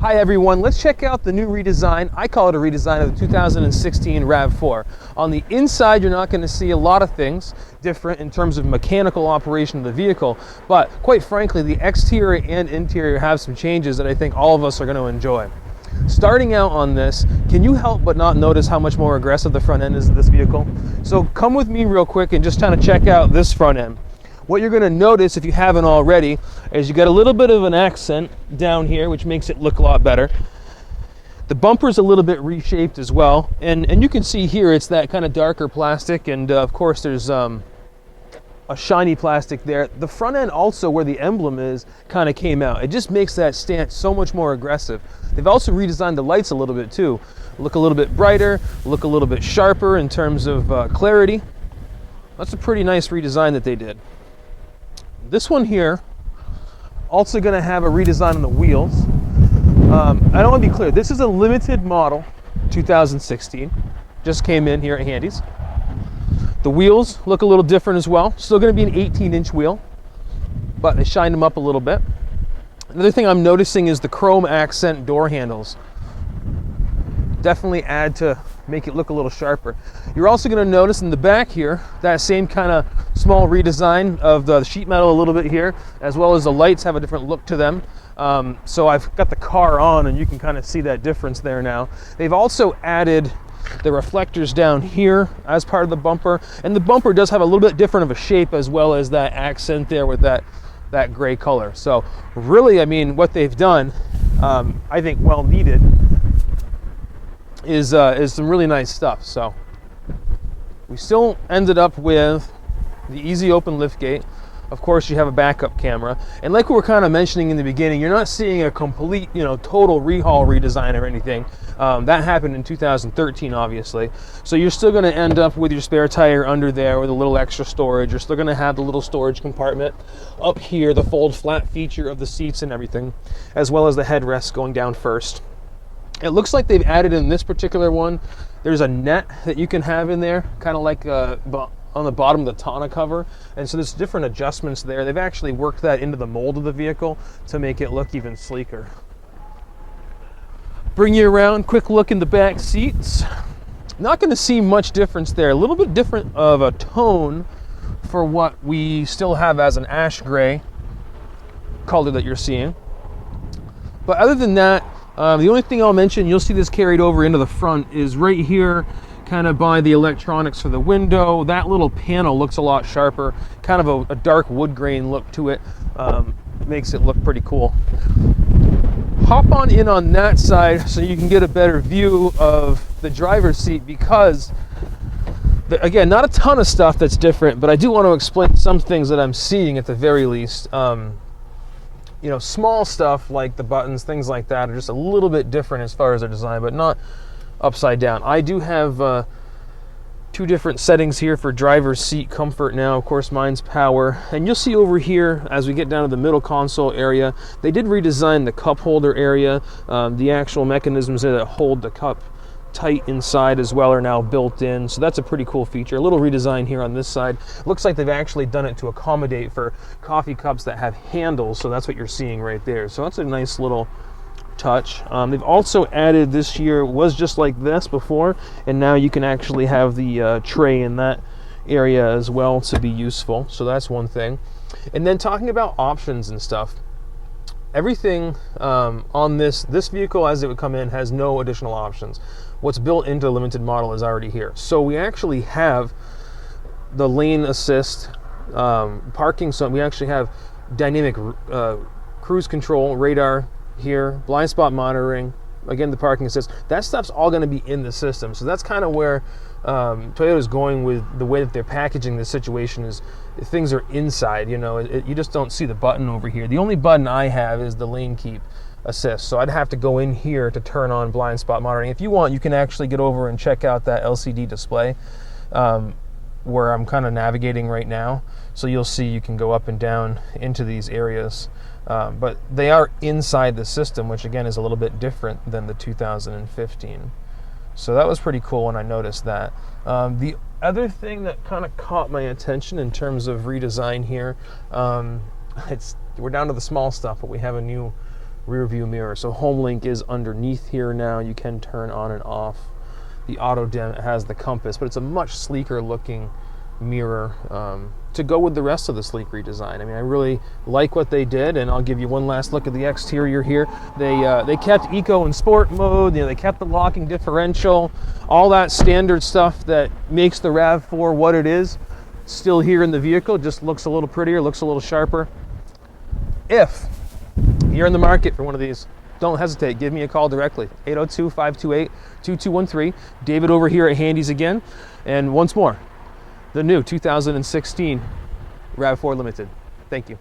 Hi everyone, let's check out the new redesign. I call it a redesign of the 2016 RAV4. On the inside, you're not going to see a lot of things different in terms of mechanical operation of the vehicle, but quite frankly, the exterior and interior have some changes that I think all of us are going to enjoy. Starting out on this, can you help but not notice how much more aggressive the front end is of this vehicle? So come with me real quick and just kind of check out this front end. What you're going to notice, if you haven't already, is you got a little bit of an accent down here, which makes it look a lot better. The bumper's a little bit reshaped as well, and you can see here it's that kind of darker plastic, and of course there's a shiny plastic there. The front end also, where the emblem is, kind of came out. It just makes that stance so much more aggressive. They've also redesigned the lights a little bit too. Look a little bit brighter, look a little bit sharper in terms of clarity. That's a pretty nice redesign that they did. This one here, also going to have a redesign on the wheels. I don't want to be clear, this is a limited model, 2016. Just came in here at Handy's. The wheels look a little different as well. Still going to be an 18-inch wheel, but they shined them up a little bit. Another thing I'm noticing is the chrome accent door handles. Definitely add to make it look a little sharper. You're also going to notice in the back here that same kind of small redesign of the sheet metal a little bit here, as well as the lights have a different look to them. So I've got the car on and you can kind of see that difference there now. They've also added the reflectors down here as part of the bumper, and the bumper does have a little bit different of a shape, as well as that accent there with that gray color. So really, I mean, what they've done, I think well needed, is some really nice stuff. So we still ended up with the easy open liftgate. Of course, you have a backup camera, and like we were kind of mentioning in the beginning, you're not seeing a complete, total rehaul redesign or anything. That happened in 2013, obviously. So you're still going to end up with your spare tire under there with a little extra storage. You're still going to have the little storage compartment up here, the fold flat feature of the seats and everything, as well as the headrest going down first. It looks like they've added in this particular one, there's a net that you can have in there, kind of like on the bottom of the tonneau cover, and so there's different adjustments there. They've actually worked that into the mold of the vehicle to make it look even sleeker. Bring you around, quick look in the back seats. Not going to see much difference there. A little bit different of a tone for what we still have as an ash gray color that you're seeing. But other than that, the only thing I'll mention, you'll see this carried over into the front, is right here, kind of by the electronics for the window. That little panel looks a lot sharper, kind of a dark wood grain look to it. Makes it look pretty cool. Hop on in on that side so you can get a better view of the driver's seat, because again, not a ton of stuff that's different, but I do want to explain some things that I'm seeing at the very least. Small stuff like the buttons, things like that, are just a little bit different as far as their design, but not upside down. I do have two different settings here for driver's seat comfort now. Of course, mine's power, and you'll see over here as we get down to the middle console area, they did redesign the cup holder area. The actual mechanisms that hold the cup tight inside as well are now built in, so that's a pretty cool feature. A little redesign here on this side. Looks like they've actually done it to accommodate for coffee cups that have handles, so that's what you're seeing right there. So that's a nice little touch. They've also added, this year was just like this before, and now you can actually have the tray in that area as well to be useful, so that's one thing. And then talking about options and stuff, everything on this vehicle as it would come in has no additional options. What's built into the limited model is already here. So we actually have the lane assist, parking, so we actually have dynamic cruise control, radar here, blind spot monitoring, again the parking assist. That stuff's all going to be in the system. So that's kind of where Toyota's going with the way that they're packaging this situation, is things are inside. You just don't see the button over here. The only button I have is the lane keep assist, so I'd have to go in here to turn on blind spot monitoring. If you want, you can actually get over and check out that LCD display where I'm kind of navigating right now, so you'll see you can go up and down into these areas, but they are inside the system, which again is a little bit different than the 2015. So that was pretty cool when I noticed that. The other thing that kind of caught my attention in terms of redesign here, we're down to the small stuff, but we have a new rear view mirror. So HomeLink is underneath here now. You can turn on and off. The auto dim has the compass, but it's a much sleeker looking mirror to go with the rest of the sleek redesign. I mean, I really like what they did, and I'll give you one last look at the exterior here. They kept eco and sport mode. You know, they kept the locking differential, all that standard stuff that makes the RAV4 what it is. Still here in the vehicle, just looks a little prettier, looks a little sharper. If you're in the market for one of these, don't hesitate. Give me a call directly. 802-528-2213. David over here at Handy's again. And once more, the new 2016 RAV4 Limited. Thank you.